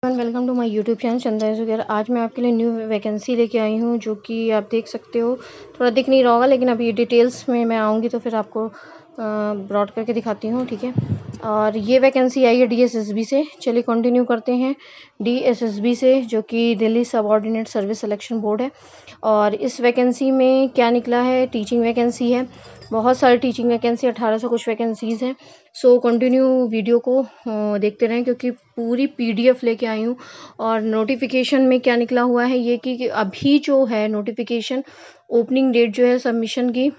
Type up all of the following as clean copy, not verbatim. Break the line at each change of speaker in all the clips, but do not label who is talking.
Welcome to my YouTube channel Chanda educator. आज मैं आपके लिए न्यू वैकेंसी लेके आई हूँ, जो कि आप देख सकते हो। थोड़ा दिख नहीं रहा होगा, लेकिन अभी डिटेल्स में मैं आऊँगी तो फिर आपको ब्रॉड करके दिखाती हूँ, ठीक है। और ये वैकेंसी आई है DSSB से। चलिए कंटिन्यू करते हैं DSSB से, जो कि Delhi subordinate service selection board है। और इस वैकेंसी में क्या निकला है, टीचिंग वैकेंसी है। बहुत सारी टीचिंग वैकेंसी, 1800 कुछ वैकेंसीज़ हैं। सो कंटिन्यू वीडियो को देखते रहें, क्योंकि पूरी PDF लेके आई हूँ। और नोटिफिकेशन में क्या निकला हुआ है ये कि अभी जो है नोटिफिकेशन, ओपनिंग डेट जो है सबमिशन की,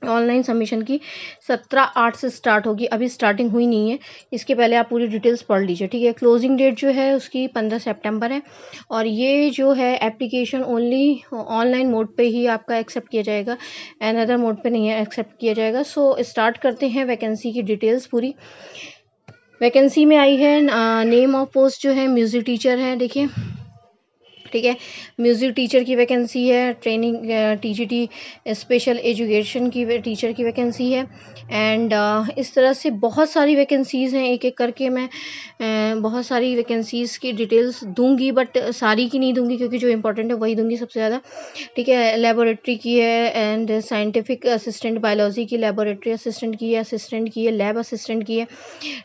ऑनलाइन सबमिशन की 17/8 से स्टार्ट होगी। अभी स्टार्टिंग हुई नहीं है, इसके पहले आप पूरी डिटेल्स पढ़ लीजिए, ठीक है। क्लोजिंग डेट जो है उसकी 15 सितंबर है। और ये जो है एप्लीकेशन ओनली ऑनलाइन मोड पे ही आपका एक्सेप्ट किया जाएगा, एंड अदर मोड पे नहीं है एक्सेप्ट किया जाएगा। सो स्टार्ट करते हैं वैकेंसी की डिटेल्स पूरी। वैकेंसी में आई है नेम ऑफ पोस्ट जो है म्यूज़िक टीचर है, देखिए, ठीक है। म्यूज़िक टीचर की वैकेंसी है। ट्रेनिंग TGT स्पेशल एजुकेशन की टीचर की वैकेंसी है। एंड इस तरह से बहुत सारी वैकेंसीज़ हैं, एक एक करके मैं बहुत सारी वैकेंसीज़ की डिटेल्स दूंगी, बट सारी की नहीं दूंगी, क्योंकि जो इंपॉर्टेंट है वही दूंगी सबसे ज़्यादा, ठीक है। लेबोरेटरी की है, एंड साइंटिफिक असिस्टेंट बायोलॉजी की, लेबोरेटरी असिस्टेंट की है, असिस्टेंट की है, लैब असिस्टेंट की है,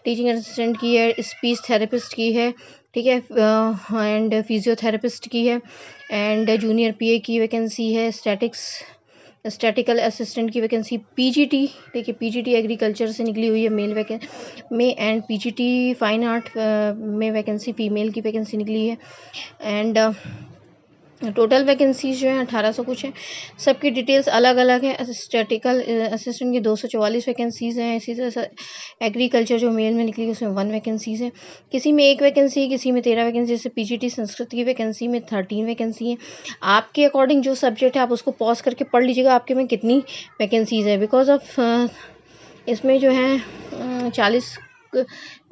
टीचिंग असिस्टेंट की है, स्पीच थेरेपिस्ट की है, ठीक है, एंड फिजियोथेरेपिस्ट की है, एंड जूनियर PA की वैकेंसी है, स्टैटिकल असिस्टेंट की वैकेंसी, PGT, देखिए PGT एग्रीकल्चर से निकली हुई है मेल में, एंड PGT फाइन आर्ट में वैकेंसी फीमेल की वैकेंसी निकली है। एंड टोटल वैकेंसीज जो है 1800 कुछ है। सबकी डिटेल्स अलग अलग है। स्टैटिकल असिस्टेंट की 244 वैकेंसीज़ हैं। इसी तरह से एग्रीकल्चर जो मेल में निकली उसमें 1 वैकेंसीज़ है। किसी में 1 वैकेंसी है, किसी में 13 वैकेंसी। जैसे PGT संस्कृत की वैकेंसी में 13 वैकेंसी है। आपके अकॉर्डिंग जो सब्जेक्ट है आप उसको पॉज करके पढ़ लीजिएगा आपके में कितनी वैकेंसीज़ है। बिकॉज ऑफ इसमें जो है 40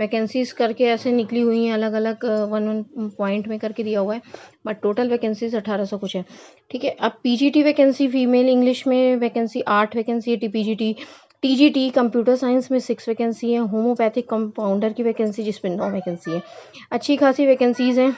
वैकेंसीज करके ऐसे निकली हुई हैं, अलग अलग 1 पॉइंट में करके दिया हुआ है, बट टोटल वैकेंसीज 1800 कुछ है, ठीक है। अब PGT वैकेंसी फीमेल इंग्लिश में वैकेंसी 8 वैकेंसी है। PGT TGT कंप्यूटर साइंस में 6 वैकेंसी है। होम्योपैथिक कंपाउंडर की वैकेंसी जिसमें 9 वैकेंसी है। अच्छी खासी वैकेंसीज हैं।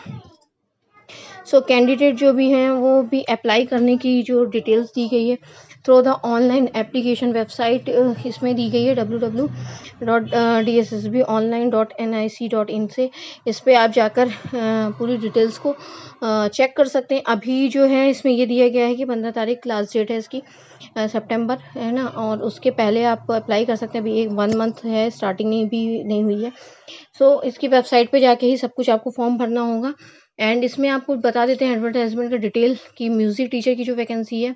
सो कैंडिडेट जो भी हैं वो भी अप्लाई करने की जो डिटेल्स दी गई है through the online application website इसमें दी गई है www.dssbonline.nic.in से। इस पर आप जाकर पूरी डिटेल्स को चेक कर सकते हैं। अभी जो है इसमें ये दिया गया है कि 15 तारीख क्लास डेट है इसकी, सितंबर है ना, और उसके पहले आप अप्लाई कर सकते हैं। अभी 1 मंथ है, स्टार्टिंग नहीं हुई है। सो इसकी वेबसाइट पे जाके ही सब कुछ आपको फॉर्म भरना होगा। एंड इसमें आपको बता देते हैं एडवर्टाइजमेंट का डिटेल कि म्यूज़िक टीचर की जो वैकेंसी है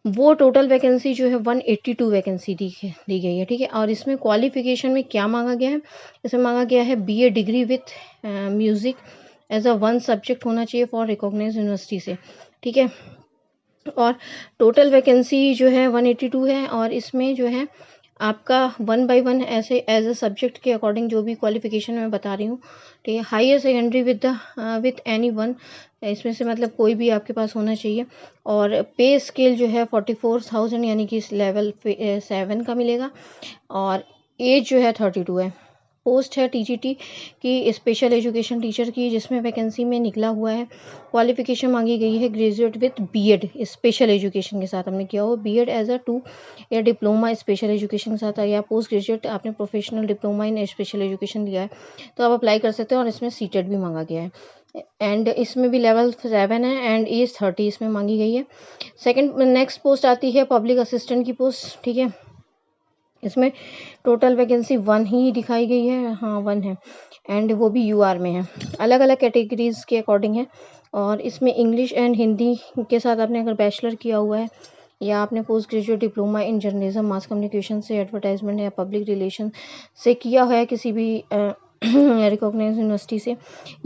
वो टोटल वैकेंसी जो है 182 वैकेंसी दी गई है, ठीक है। और इसमें क्वालिफिकेशन में क्या मांगा गया है, इसमें मांगा गया है BA degree with music as a 1 subject होना चाहिए फॉर रिकॉग्नाइज्ड यूनिवर्सिटी से, ठीक है। और टोटल वैकेंसी जो है 182 है। और इसमें जो है आपका 1 बाय 1 ऐसे एज अ सब्जेक्ट के अकॉर्डिंग जो भी क्वालिफिकेशन मैं बता रही हूँ, ठीक है। Higher secondary with any one, इसमें से मतलब कोई भी आपके पास होना चाहिए। और पे स्केल जो है 44,000 यानी कि इस लेवल 7 का मिलेगा। और एज जो है 32 है। पोस्ट है TGT की स्पेशल एजुकेशन टीचर की, जिसमें वैकेंसी में निकला हुआ है क्वालिफिकेशन मांगी गई है graduate with BEd special education के साथ हमने किया हो, BEd एज अ 2 या डिप्लोमा स्पेशल एजुकेशन के साथ, या पोस्ट ग्रेजुएट आपने professional diploma in special education लिया है तो आप अप्लाई कर सकते हैं। और इसमें सीटेड भी मांगा गया है। एंड इसमें भी लेवल 7 है, एंड एज 30 इसमें मांगी गई है। नेक्स्ट पोस्ट आती है पब्लिक असिस्टेंट की पोस्ट, ठीक है। इसमें टोटल वैकेंसी 1 ही दिखाई गई है, हाँ 1 है, एंड वो भी UR में है। अलग अलग कैटेगरीज के अकॉर्डिंग है। और इसमें इंग्लिश एंड हिंदी के साथ आपने अगर बैचलर किया हुआ है, या आपने post graduate diploma in journalism mass communication से, एडवर्टाइजमेंट या पब्लिक रिलेशन से किया है किसी भी रिकॉग्नाइज यूनिवर्सिटी से,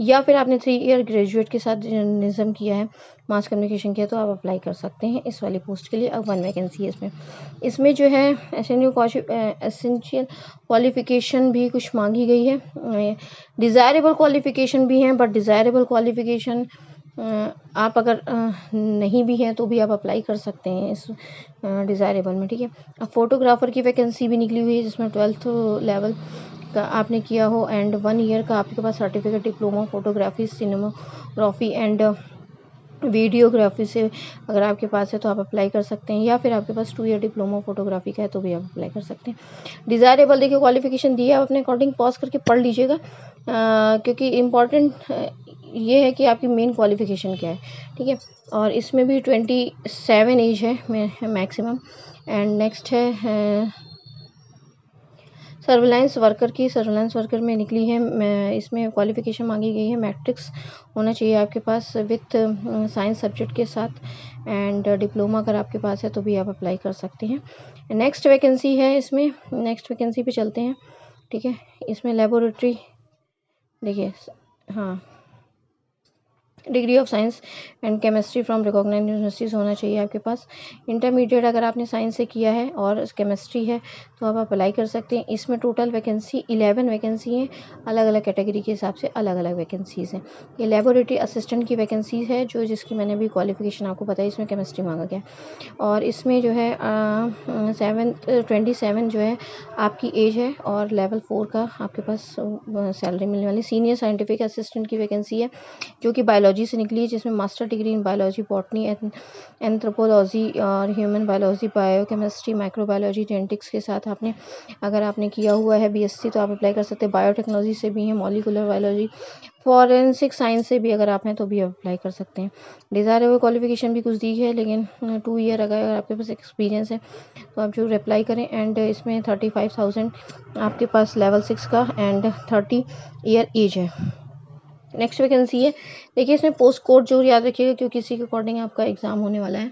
या फिर आपने 3 ईयर ग्रेजुएट के साथ जर्नलिज्म किया है, मास कम्युनिकेशन किया, तो आप अप्लाई कर सकते हैं इस वाली पोस्ट के लिए। अब 1 वैकेंसी है इसमें जो है एसेंशियल क्वालिफिकेशन भी कुछ मांगी गई है। डिज़ायरेबल क्वालिफिकेशन भी हैं, बट डिज़ायरेबल क्वालिफिकेशन आप अगर नहीं भी है तो भी आप अप्लाई कर सकते हैं इस डिज़ायरेबल में, ठीक है। अब फोटोग्राफर की वैकेंसी भी निकली हुई है, जिसमें 12th लेवल का आपने किया हो एंड 1 ईयर का आपके पास certificate diploma photography cinematography and videography से अगर आपके पास है तो आप अप्लाई कर सकते हैं, या फिर आपके पास 2 ईयर डिप्लोमा फोटोग्राफी का है तो भी आप अप्लाई कर सकते हैं। डिज़ायरेबल देखिए क्वालिफिकेशन दी है, आप अपने अकॉर्डिंग पॉज करके पढ़ लीजिएगा, क्योंकि इम्पॉर्टेंट ये है कि आपकी मेन क्वालिफिकेशन क्या है, ठीक है। और इसमें भी 27 एज है मैक्सिमम। एंड नेक्स्ट है सर्विलांस वर्कर की, सर्विलांस वर्कर में निकली है, इसमें क्वालिफिकेशन मांगी गई है मैट्रिक्स होना चाहिए आपके पास विथ साइंस सब्जेक्ट के साथ, एंड डिप्लोमा अगर आपके पास है तो भी आप अप्लाई कर सकते हैं। नेक्स्ट वैकेंसी है, इसमें नेक्स्ट वैकेंसी पे चलते हैं, ठीक है। इसमें लेबोरेटरी देखिए, हाँ, degree of science and chemistry from recognised universities होना चाहिए आपके पास। इंटरमीडिएट अगर आपने साइंस से किया है और केमिस्ट्री है तो आप अप्लाई कर सकते हैं। इसमें टोटल वैकेंसी 11 वैकेंसी हैं, अलग अलग कैटेगरी के हिसाब से अलग अलग वैकेंसीज़ हैं। ये लेबोरेटरी असिस्टेंट की वैकेंसी है, जो जिसकी मैंने अभी क्वालिफिकेशन आपको बताई, इसमें केमिस्ट्री मांगा गया। और इसमें जो है 27 जो है आपकी एज है, और लेवल 4 का आपके पास सैलरी मिलने वाली। सीनियर साइंटिफिक असिस्टेंट की वैकेंसी है, जो कि बायोलॉजी से निकली है, जिसमें master degree in biology, botany, anthropology और human biology, biochemistry, microbiology, genetics के साथ आपने अगर आपने किया हुआ है बीएससी तो आप अप्लाई कर सकते हैं। बायोटेक्नोलॉजी से भी है, मॉलिकुलर बायोलॉजी, फॉरेंसिक साइंस से भी अगर आप हैं तो भी अप्लाई कर सकते हैं। डिज़ायरेबल क्वालिफिकेशन भी कुछ दी है, लेकिन 2 ईयर अगर आपके पास एक्सपीरियंस है तो आप जरूर अप्लाई करें। एंड इसमें 35,000 आपके पास लेवल 6 का एंड 30 ईयर एज है। नेक्स्ट वैकेंसी है, देखिए इसमें पोस्ट कोड जरूर याद रखिएगा, क्योंकि इसी के अकॉर्डिंग आपका एग्जाम होने वाला है।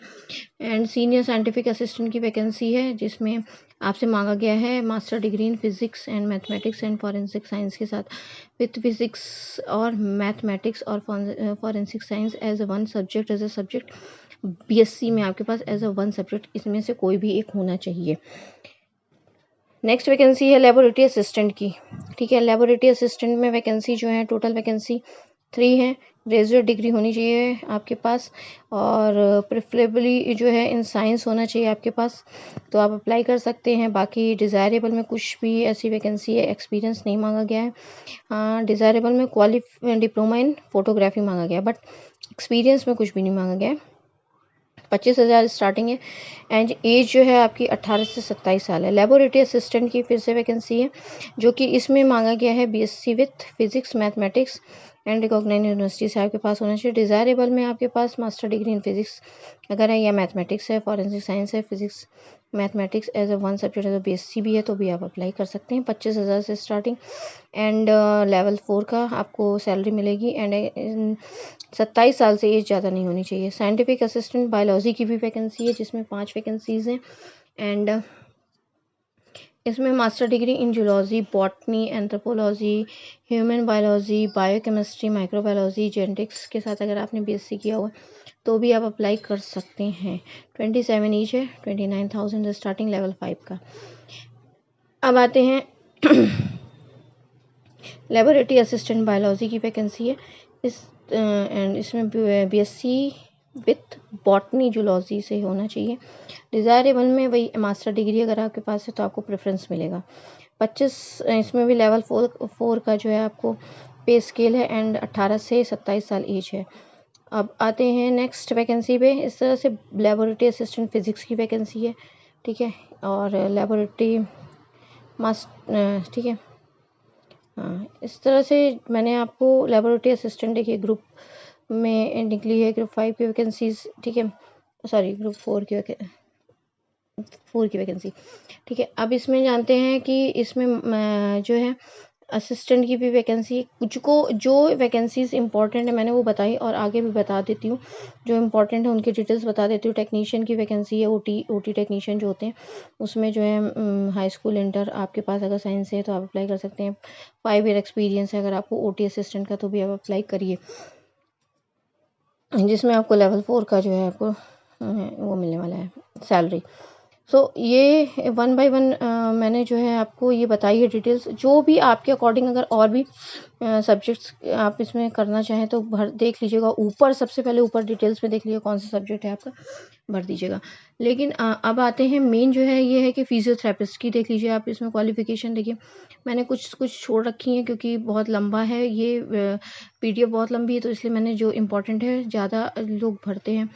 एंड सीनियर साइंटिफिक असिस्टेंट की वैकेंसी है, जिसमें आपसे मांगा गया है master degree in physics and mathematics and forensic science के साथ विथ फिजिक्स और मैथमेटिक्स और forensic science as a one subject, as a subject BSc में आपके पास एज अ वन सब्जेक्ट इसमें से कोई भी एक होना चाहिए। नेक्स्ट वैकेंसी है लेबोरेटरी असिस्टेंट की, ठीक है। लेबोरेटरी असिस्टेंट में वैकेंसी जो है टोटल वैकेंसी 3 है। ग्रेजुएट डिग्री होनी चाहिए आपके पास, और प्रेफरेबली जो है इन साइंस होना चाहिए आपके पास, तो आप अप्लाई कर सकते हैं। बाकी डिज़ायरेबल में कुछ भी ऐसी वैकेंसी है, एक्सपीरियंस नहीं मांगा गया है। हाँ, डिज़ायरेबल में डिप्लोमा इन फोटोग्राफी मांगा गया, बट एक्सपीरियंस में कुछ भी नहीं मांगा गया है। 25,000 स्टार्टिंग है, एंड एज जो है आपकी 18 से 27 साल है। लेबोरेटरी असिस्टेंट की फिर से वैकेंसी है, जो कि इसमें मांगा गया है BSc with physics mathematics and recognised university से आपके पास होना चाहिए। डिज़ायरेबल में आपके पास मास्टर डिग्री इन फिजिक्स अगर है, या मैथमेटिक्स है, फॉरेंसिक साइंस है, physics mathematics as a one subject, as a BSc भी है तो भी आप अप्लाई कर सकते हैं। 25,000 से स्टार्टिंग, एंड लेवल 4 का आपको सैलरी मिलेगी। एंड 27 साल से एज ज़्यादा नहीं होनी चाहिए। साइंटिफिक असिस्टेंट बायोलॉजी की भी वैकेंसी है, जिसमें 5 वैकेंसीज़ हैं। एंड इसमें मास्टर डिग्री इन zoology, botany, anthropology, human biology, biochemistry, microbiology, genetics के साथ अगर आपने बीएससी किया हुआ तो भी आप अप्लाई कर सकते हैं। 27 एज है, 29,000 स्टार्टिंग, लेवल 5 का। अब आते हैं लेबोरेटरी असिस्टेंट बायोलॉजी की वैकेंसी है, एंड इसमें बीएससी विथ बॉटनी जूलॉजी से होना चाहिए। डिज़ायरेबल में वही मास्टर डिग्री अगर आपके पास है तो आपको प्रेफरेंस मिलेगा। 25 इसमें भी लेवल 4 का जो है आपको पे स्केल है, एंड 18 से 27 साल एज है। अब आते हैं नेक्स्ट वैकेंसी पे। इस तरह से लेबोरेटरी असिस्टेंट फिजिक्स की वैकेंसी है, ठीक है, और लेबोरेटरी ठीक है। हाँ, इस तरह से मैंने आपको लेबोरेटरी असिस्टेंट देखिए ग्रुप में निकली है, ग्रुप 5 की वैकेंसीज, ठीक है, सॉरी ग्रुप 4 की वैकेंसी, ठीक है। अब इसमें जानते हैं कि इसमें जो है असिस्टेंट की भी वैकेंसी, कुछ को जो वैकेंसीज इंपॉर्टेंट है मैंने वो बताई, और आगे भी बता देती हूँ जो इंपॉर्टेंट है उनकी डिटेल्स बता देती हूँ। टेक्नीशियन की वैकेंसी है, ओटी टेक्नीशियन जो होते हैं, उसमें जो है हाई स्कूल इंटर आपके पास अगर साइंस है तो आप अप्लाई कर सकते हैं। 5 ईयर एक्सपीरियंस है अगर आपको ओटी असिस्टेंट का तो भी आप अप्लाई करिए, जिसमें आपको लेवल 4 का जो है आपको वो मिलने वाला है सैलरी। सो ये 1 बाय 1 मैंने जो है आपको ये बताई है डिटेल्स। जो भी आपके अकॉर्डिंग अगर और भी सब्जेक्ट्स आप इसमें करना चाहें तो भर देख लीजिएगा, ऊपर सबसे पहले ऊपर डिटेल्स में देख लीजिए कौन सा सब्जेक्ट है आपका, भर दीजिएगा। लेकिन अब आते हैं मेन जो है ये है कि फ़िज़ियोथेरेपिस्ट की देख लीजिए आप, इसमें क्वालिफ़िकेशन देखिए मैंने कुछ छोड़ रखी हैं क्योंकि बहुत लंबा है ये पीडीएफ बहुत लंबी है, तो इसलिए मैंने जो इम्पोर्टेंट है ज़्यादा लोग भरते हैं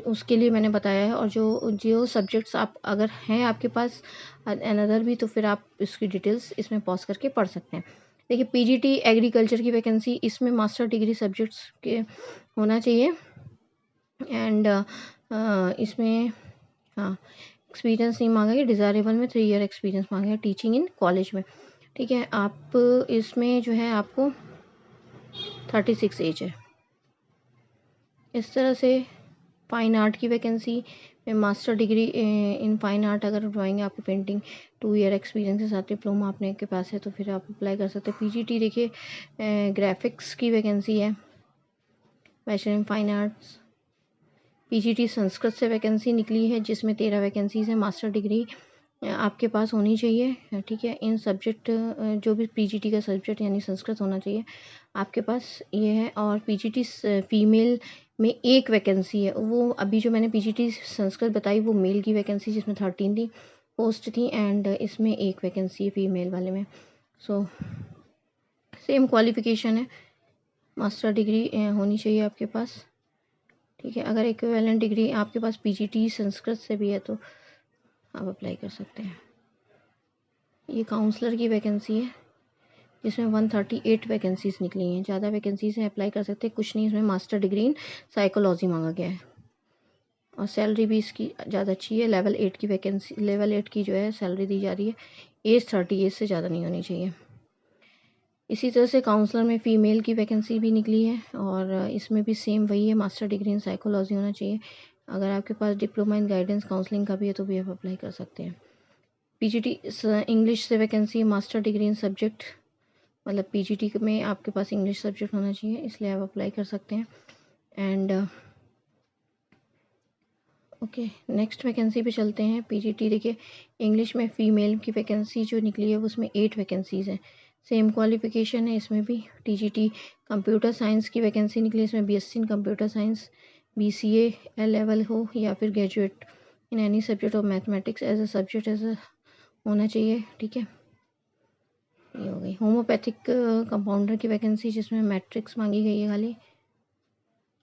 उसके लिए मैंने बताया है। और जो जो सब्जेक्ट्स आप अगर हैं आपके पास अनदर भी, तो फिर आप इसकी डिटेल्स इसमें पॉज़ करके पढ़ सकते हैं। देखिए पीजीटी एग्रीकल्चर की वैकेंसी, इसमें मास्टर डिग्री सब्जेक्ट्स के होना चाहिए एंड इसमें हाँ एक्सपीरियंस नहीं मांगा गया, डिज़ायरेबल में 3 ईयर एक्सपीरियंस मांगा गया टीचिंग इन कॉलेज में। ठीक है, आप इसमें जो है आपको 36 एज है। इस तरह से फ़ाइन आर्ट की वैकेंसी में मास्टर डिग्री इन फ़ाइन आर्ट, अगर ड्राइंग आपकी पेंटिंग 2 ईयर एक्सपीरियंस के साथ डिप्लोमा आपने के पास है तो फिर आप अप्लाई कर सकते हैं। पीजीटी देखिए ग्राफिक्स की वैकेंसी है, bachelor in fine arts. PGT Sanskrit से वैकेंसी निकली है जिसमें 13 वैकेंसीज़ हैं। मास्टर डिग्री आपके पास होनी चाहिए। ठीक है, इन सब्जेक्ट जो भी पीजीटी का सब्जेक्ट यानी संस्कृत होना चाहिए आपके पास ये है। और पीजीटी फीमेल में 1 वैकेंसी है, वो अभी जो मैंने पीजीटी संस्कृत बताई वो मेल की वैकेंसी जिसमें 13 थी पोस्ट थी एंड इसमें 1 वैकेंसी है फीमेल वाले में। सो सेम क्वालिफ़िकेशन है, मास्टर डिग्री होनी चाहिए आपके पास। ठीक है, अगर इक्विवेलेंट डिग्री आपके पास पीजीटी संस्कृत से भी है तो आप अप्लाई कर सकते हैं। ये काउंसलर की वैकेंसी है जिसमें 138 वैकेंसीज़ निकली हैं। ज़्यादा वैकेंसीज़ हैं, अप्लाई कर सकते हैं। कुछ नहीं, इसमें मास्टर डिग्री इन साइकोलॉजी मांगा गया है और सैलरी भी इसकी ज़्यादा अच्छी है। लेवल 8 की वैकेंसी, लेवल 8 की जो है सैलरी दी जा रही है। एज 30 एज से ज़्यादा नहीं होनी चाहिए। इसी तरह से काउंसलर में फ़ीमेल की वैकेंसी भी निकली है और इसमें भी सेम वही है, मास्टर डिग्री इन साइकोलॉजी होना चाहिए। अगर आपके पास डिप्लोमा इन गाइडेंस काउंसलिंग का भी है तो भी आप अप्लाई कर सकते हैं। पीजीटी इंग्लिश से वैकेंसी, मास्टर डिग्री इन सब्जेक्ट, मतलब पीजीटी में आपके पास इंग्लिश सब्जेक्ट होना चाहिए, इसलिए आप अप्लाई कर सकते हैं। एंड ओके, नेक्स्ट वैकेंसी पे चलते हैं। पीजीटी देखिए इंग्लिश में फ़ीमेल की वैकेंसी जो निकली है उसमें 8 वैकेंसीज़ हैं। सेम क्वालिफ़िकेशन है इसमें भी। टीजीटी कंप्यूटर साइंस की वैकेंसी निकली है, इसमें BSc in computer science, BCA L level हो या फिर graduate in any subject of mathematics as a subject as होना चाहिए। ठीक है, ये हो गई। होम्योपैथिक कंपाउंडर की वैकेंसी जिसमें मैट्रिक्स मांगी गई है खाली।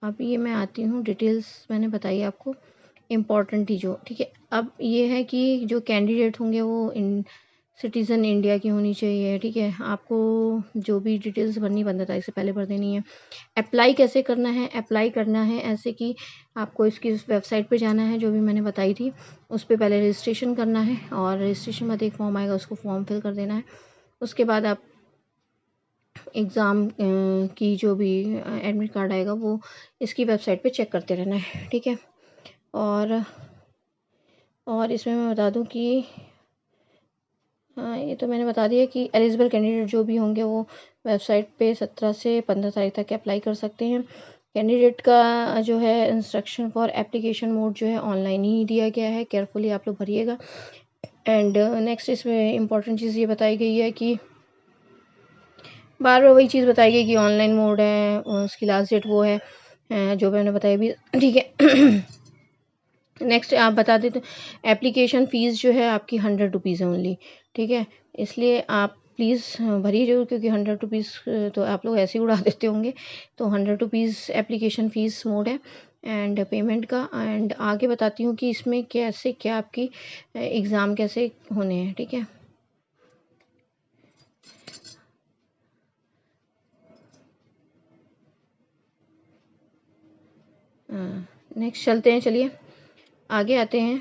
अब ये मैं आती हूँ, डिटेल्स मैंने बताई आपको इम्पॉर्टेंट थी जो। ठीक है, अब ये है कि जो कैंडिडेट होंगे वो सिटीज़न इंडिया की होनी चाहिए। ठीक है, आपको जो भी डिटेल्स भरनी 15 तारीख से पहले भर देनी है। अप्लाई कैसे करना है? अप्लाई करना है ऐसे कि आपको इसकी वेबसाइट पे जाना है जो भी मैंने बताई थी, उस पर पहले रजिस्ट्रेशन करना है और रजिस्ट्रेशन में एक फॉर्म आएगा, उसको फॉर्म फिल कर देना है। उसके बाद आप एग्ज़ाम की जो भी एडमिट कार्ड आएगा वो इसकी वेबसाइट पे चेक करते रहना है। ठीक है, और इसमें मैं बता दूं कि हाँ, ये तो मैंने बता दिया कि एलिजिबल कैंडिडेट जो भी होंगे वो वेबसाइट पे 17 से 15 तारीख तक अप्लाई कर सकते हैं। कैंडिडेट का जो है इंस्ट्रक्शन फॉर एप्लीकेशन मोड जो है ऑनलाइन ही दिया गया है, केयरफुली आप लोग भरिएगा। एंड नेक्स्ट इसमें इम्पॉर्टेंट चीज़ ये बताई गई है कि बार बार वही चीज़ बताई गई कि ऑनलाइन मोड है, उसकी लास्ट डेट वो है जो मैंने बताई अभी। ठीक है, नेक्स्ट आप बता देते, एप्लीकेशन फ़ीस जो है आपकी 100 रुपीज़ है ओनली। ठीक है, इसलिए आप प्लीज़ भरिए जरूर, क्योंकि 100 रुपीज़ तो आप लोग ऐसे ही उड़ा देते होंगे। तो 100 रुपीज़ एप्लीकेशन फ़ीस मोड है एंड पेमेंट का। एंड आगे बताती हूँ कि इसमें कैसे क्या आपकी एग्ज़ाम कैसे होने हैं। ठीक है, नेक्स्ट चलते हैं, चलिए आगे आते हैं।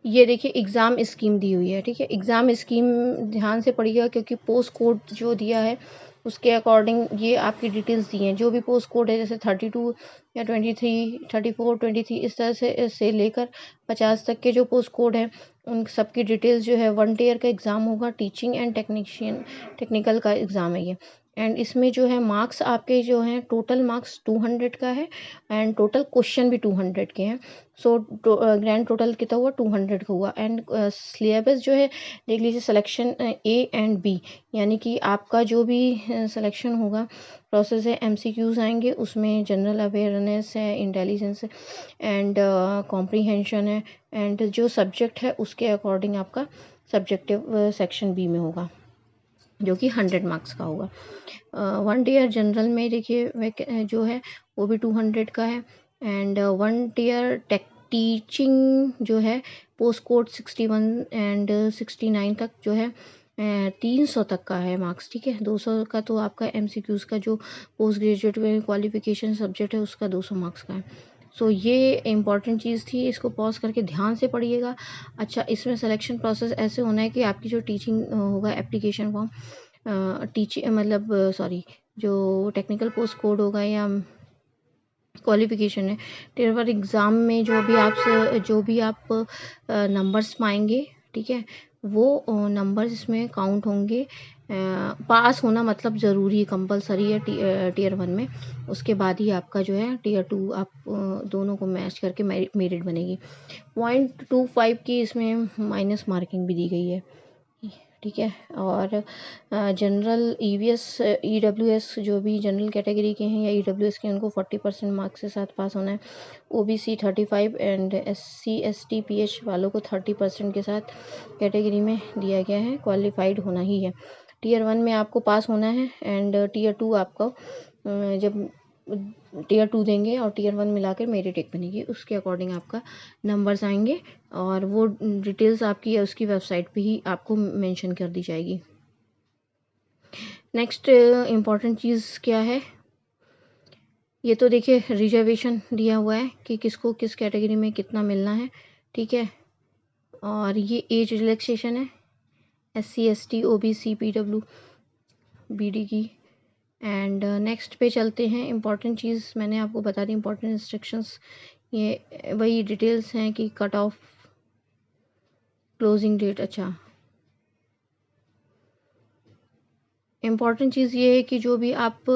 ये देखिए एग्ज़ाम स्कीम दी हुई है। ठीक है, एग्ज़ाम स्कीम ध्यान से पढ़िएगा क्योंकि पोस्ट कोड जो दिया है उसके अकॉर्डिंग ये आपकी डिटेल्स दी हैं। जो भी पोस्ट कोड है जैसे 32 या 23, 34, 23 इस तरह से लेकर 50 तक के जो पोस्ट कोड हैं उन सबकी डिटेल्स जो है 1 ईयर का एग्ज़ाम होगा। टीचिंग एंड टेक्निकल का एग्ज़ाम है ये। एंड इसमें जो है मार्क्स आपके जो हैं टोटल मार्क्स 200 का है एंड टोटल क्वेश्चन भी 200 के हैं। सो ग्रैंड टोटल कितना हुआ 200 का हुआ। एंड सिलेबस जो है देख लीजिए, सिलेक्शन ए एंड बी, यानी कि आपका जो भी सिलेक्शन होगा प्रोसेस है, एमसीक्यूज आएंगे उसमें, जनरल अवेयरनेस है, इंटेलिजेंस है एंड कॉम्प्रीहेंशन है, एंड जो सब्जेक्ट है उसके अकॉर्डिंग आपका सब्जेक्टिव सेक्शन बी में होगा जो कि 100 मार्क्स का होगा। 1 टीयर जनरल में देखिए जो है वो भी 200 का है। एंड 1 टीयर टीचिंग जो है पोस्ट कोड 61 एंड 69 तक जो है 300 तक का है मार्क्स, ठीक है। 200 का तो आपका एमसीक्यूज का जो पोस्ट ग्रेजुएट में क्वालिफिकेशन सब्जेक्ट है उसका 200 मार्क्स का है। सो ये इम्पॉर्टेंट चीज़ थी, इसको पॉज करके ध्यान से पढ़िएगा। अच्छा, इसमें सिलेक्शन प्रोसेस ऐसे होना है कि आपकी जो टीचिंग होगा एप्लीकेशन फॉर्म मतलब सॉरी जो टेक्निकल पोस्ट कोड होगा या क्वालिफिकेशन है, टियर 1 एग्ज़ाम में जो भी आप नंबर्स पाएंगे, ठीक है, वो नंबर्स इसमें काउंट होंगे। पास होना मतलब ज़रूरी कंपलसरी है टियर 1 में, उसके बाद ही आपका जो है टियर 2 आप दोनों को मैच करके मेरिट बनेगी। 0.25 की इसमें माइनस मार्किंग भी दी गई है, ठीक है। और जनरल ईवीएस ईडब्ल्यूएस जो भी जनरल कैटेगरी के हैं या ईडब्ल्यूएस के, उनको 40% मार्क्स के साथ पास होना है। OBC 35 and SC ST pH वालों को 30% के साथ कैटेगरी में दिया गया है, क्वालिफाइड होना ही है। टियर 1 में आपको पास होना है एंड टियर 2 आपको जब टियर 2 देंगे और टियर 1 मिलाकर मेरिट एक बनेगी, उसके अकॉर्डिंग आपका नंबर्स आएंगे और वो डिटेल्स आपकी या उसकी वेबसाइट पे ही आपको मेंशन कर दी जाएगी। नेक्स्ट इम्पॉर्टेंट चीज़ क्या है, ये तो देखिए रिजर्वेशन दिया हुआ है कि किसको किस कैटेगरी में कितना मिलना है, ठीक है। और ये एज रिलैक्सेशन है SC ST OBC P W B D की। एंड नेक्स्ट पे चलते हैं। इम्पॉर्टेंट चीज़ मैंने आपको बता दी, इम्पॉर्टेंट इंस्ट्रक्शंस ये वही डिटेल्स हैं कि कट ऑफ, क्लोजिंग डेट। अच्छा, इम्पॉर्टेंट चीज़ ये है कि जो भी आप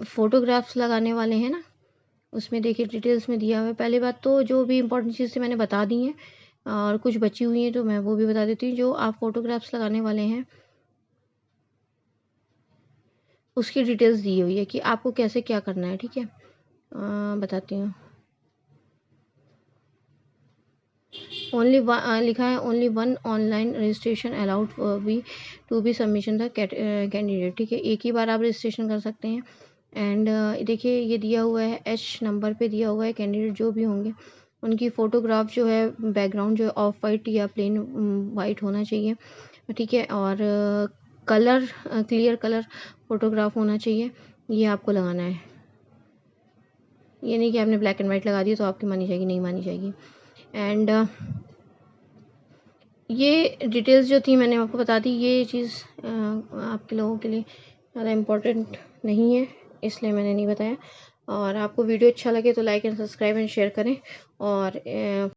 फ़ोटोग्राफ्स लगाने वाले हैं ना, उसमें देखिए डिटेल्स में दिया हुआ है। पहली बात तो जो भी इम्पोर्टेंट चीज़ें मैंने बता दी हैं और कुछ बची हुई हैं तो मैं वो भी बता देती हूँ। जो आप फ़ोटोग्राफ्स लगाने वाले हैं उसकी डिटेल्स दी हुई है कि आपको कैसे क्या करना है, ठीक है। बताती हूँ। लिखा है only 1 online registration allowed to be submission the candidate, ठीक है। एक ही बार आप रजिस्ट्रेशन कर सकते हैं। एंड देखिए ये दिया हुआ है एच नंबर पे दिया हुआ है, कैंडिडेट जो भी होंगे उनकी फ़ोटोग्राफ जो है बैकग्राउंड जो है ऑफ वाइट या प्लेन वाइट होना चाहिए, ठीक है। और कलर क्लियर कलर फ़ोटोग्राफ होना चाहिए, ये आपको लगाना है। ये नहीं कि आपने ब्लैक एंड वाइट लगा दिया तो आपकी मानी जाएगी, नहीं मानी जाएगी। एंड ये डिटेल्स जो थी मैंने आपको बता दी। ये चीज़ आपके लोगों के लिए ज़्यादा इम्पोर्टेंट नहीं है इसलिए मैंने नहीं बताया। और आपको वीडियो अच्छा लगे तो like and subscribe and share करें। और